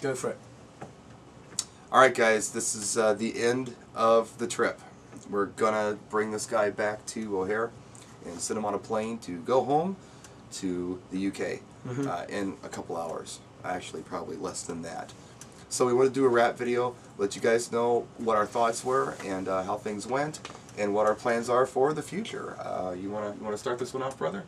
Go for it. Alright guys, this is the end of the trip. We're gonna bring this guy back to O'Hare and send him on a plane to go home to the UK in a couple hours. Actually, probably less than that. So we want to do a wrap video, let you guys know what our thoughts were and how things went and what our plans are for the future. You wanna start this one off, brother?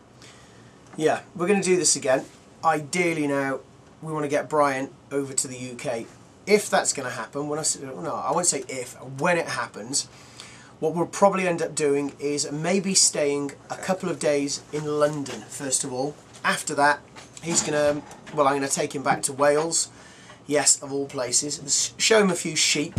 Yeah, we're going to do this again. Ideally now, we want to get Brian over to the UK. If that's going to happen, I won't say if, when it happens, what we'll probably end up doing is maybe staying a couple of days in London, first of all. After that, he's going to, well, I'm going to take him back to Wales, yes, of all places, show him a few sheep.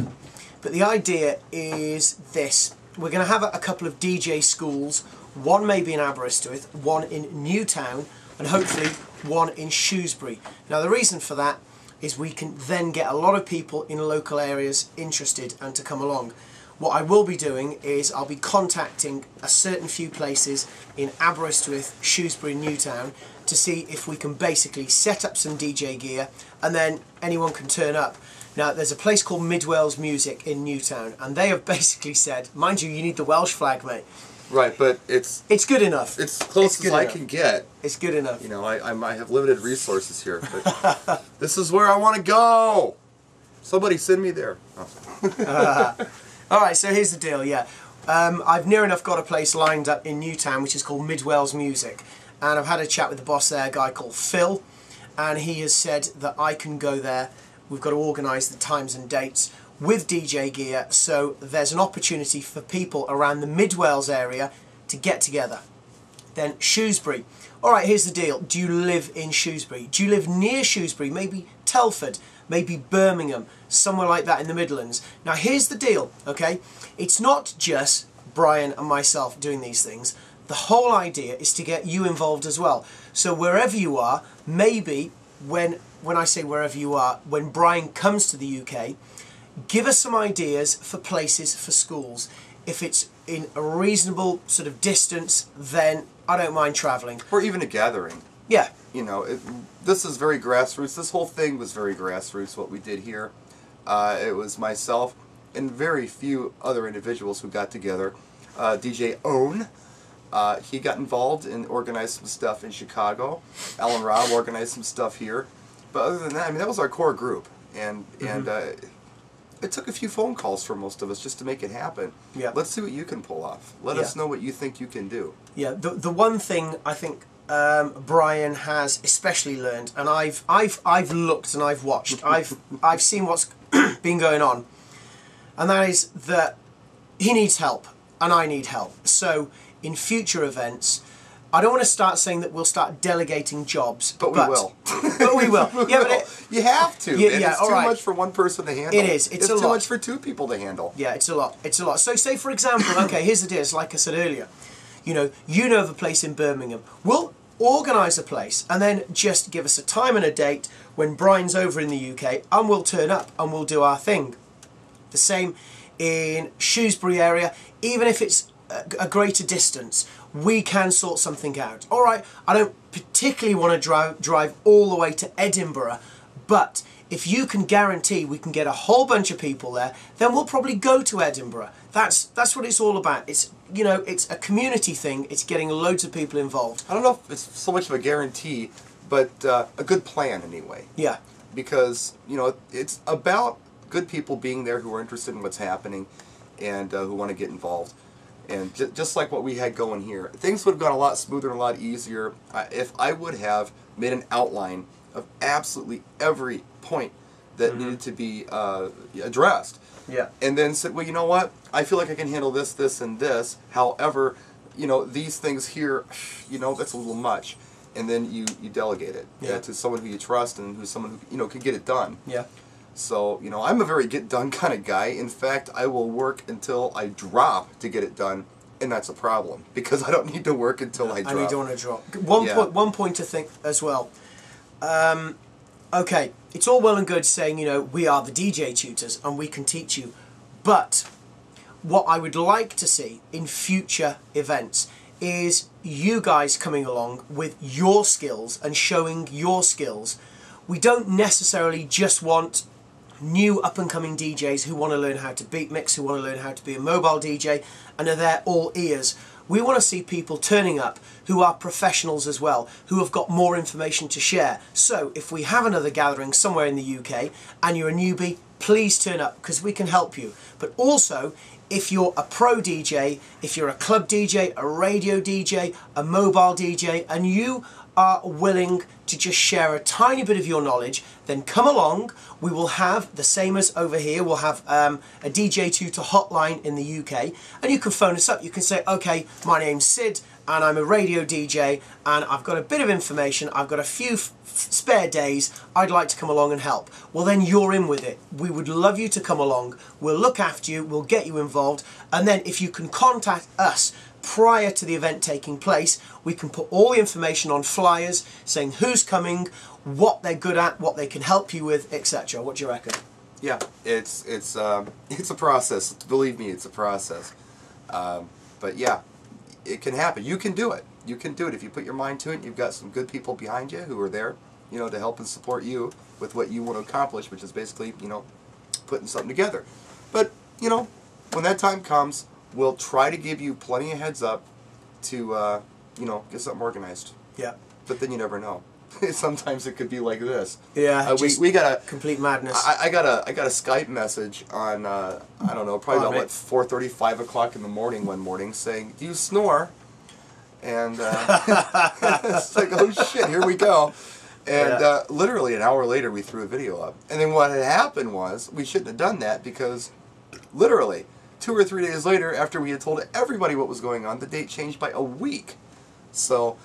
But the idea is this. We're going to have a couple of DJ schools, one maybe in Aberystwyth, one in Newtown, and hopefully one in Shrewsbury. Now the reason for that is we can then get a lot of people in local areas interested and to come along. What I will be doing is I'll be contacting a certain few places in Aberystwyth, Shrewsbury and Newtown to see if we can basically set up some DJ gear and then anyone can turn up. Now there's a place called Mid Wales Music in Newtown and they have basically said, mind you, you need the Welsh flag, mate. Right, but it's good enough. It's close as I can get. It's good enough. You know, I might have limited resources here, but this is where I want to go. Somebody send me there. Oh. Alright, so here's the deal, yeah. I've near enough got a place lined up in Newtown which is called Mid Wales Music. And I've had a chat with the boss there, a guy called Phil. And he has said that I can go there. We've got to organise the times and dates with DJ gear. So there's an opportunity for people around the Mid Wales area to get together. Then Shrewsbury. Alright, here's the deal. Do you live in Shrewsbury? Do you live near Shrewsbury? Maybe Telford? Maybe Birmingham? Somewhere like that in the Midlands. Now here's the deal, okay? It's not just Brian and myself doing these things. The whole idea is to get you involved as well. So wherever you are, maybe when I say wherever you are, when Brian comes to the UK, give us some ideas for places for schools. If it's in a reasonable sort of distance, then I don't mind travelling. Or even a gathering. Yeah. You know, this is very grassroots. This whole thing was very grassroots, what we did here. It was myself and very few other individuals who got together. DJ Own, he got involved and organized some stuff in Chicago. Alan Robb organized some stuff here. But other than that, I mean, that was our core group. And it took a few phone calls for most of us just to make it happen. Yeah. Let's see what you can pull off. Let us know what you think you can do. Yeah. The one thing I think Brian has especially learned, and I've looked and I've watched, I've seen what's been going on, and that is that he needs help and I need help. So in future events, I don't want to start saying that we'll start delegating jobs, but we will. But we will. Yeah, but you have to. It's too much for one person to handle. It is. It's a lot. Too much for two people to handle. Yeah, it's a lot. It's a lot. So say for example, okay, here's the deal. It's like I said earlier. You know of a place in Birmingham. We'll organise a place and then just give us a time and a date when Brian's over in the UK and we'll turn up and we'll do our thing. The same in Shrewsbury area, even if it's a greater distance, we can sort something out. Alright, I don't particularly want to drive all the way to Edinburgh, but if you can guarantee we can get a whole bunch of people there, then we'll probably go to Edinburgh. That's what it's all about. It's, you know, it's a community thing. It's getting loads of people involved. I don't know if it's so much of a guarantee, but a good plan anyway. Yeah. Because, you know, it's about good people being there who are interested in what's happening and who want to get involved. And just like what we had going here, things would have gone a lot smoother and a lot easier if I would have made an outline of absolutely every point that needed to be addressed. Yeah. And then said, well, you know what? I feel like I can handle this, this, and this. However, you know, these things here, you know, that's a little much. And then you delegate it to someone who you trust and who's someone who, you know, can get it done. Yeah. So, you know, I'm a very get-done kind of guy. In fact, I will work until I drop to get it done, and that's a problem, because I don't need to work until I drop. And you don't want to drop. One point to think as well. Okay, it's all well and good saying, you know, we are the DJ tutors and we can teach you, but what I would like to see in future events is you guys coming along with your skills and showing your skills we don't necessarily just want new up-and-coming DJs who want to learn how to beat mix, who want to learn how to be a mobile DJ, and are there all ears. We want to see people turning up who are professionals as well, who have got more information to share. So if we have another gathering somewhere in the UK and you're a newbie, please turn up because we can help you. But also, if you're a pro DJ, if you're a club DJ, a radio DJ, a mobile DJ, and you are willing to just share a tiny bit of your knowledge, then come along. We will have, the same as over here, we'll have a DJ Tutor hotline in the UK, and you can phone us up. You can say, okay, my name's Sid, and I'm a radio DJ, and I've got a bit of information, I've got a few spare days, I'd like to come along and help. Well, then you're in with it. We would love you to come along. We'll look after you, we'll get you involved, and then if you can contact us prior to the event taking place, we can put all the information on flyers saying who's coming, what they're good at, what they can help you with, etc. What do you reckon? Yeah, it's a process. Believe me, it's a process. But yeah, it can happen. You can do it. You can do it if you put your mind to it. You've got some good people behind you who are there, you know, to help and support you with what you want to accomplish, which is basically, you know, putting something together. But you know, when that time comes, we'll try to give you plenty of heads up to, you know, get something organized. Yeah. But then you never know. Sometimes it could be like this. Yeah. We got a complete madness. I got a Skype message on I don't know, probably about what 4:30, 5 o'clock in the morning one morning saying, "Do you snore?" And it's like, oh shit, here we go. And literally an hour later we threw a video up. And then what had happened was we shouldn't have done that because literally 2 or 3 days later, after we had told everybody what was going on, the date changed by a week. So,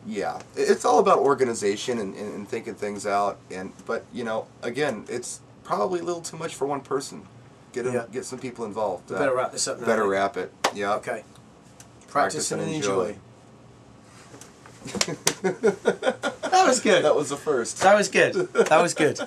yeah, it's all about organization and thinking things out. But you know, again, it's probably a little too much for one person. Get some people involved. Better wrap this up now. Better wrap it. Yeah. Okay. Practice and enjoy. That was good. That was the first. That was good. That was good.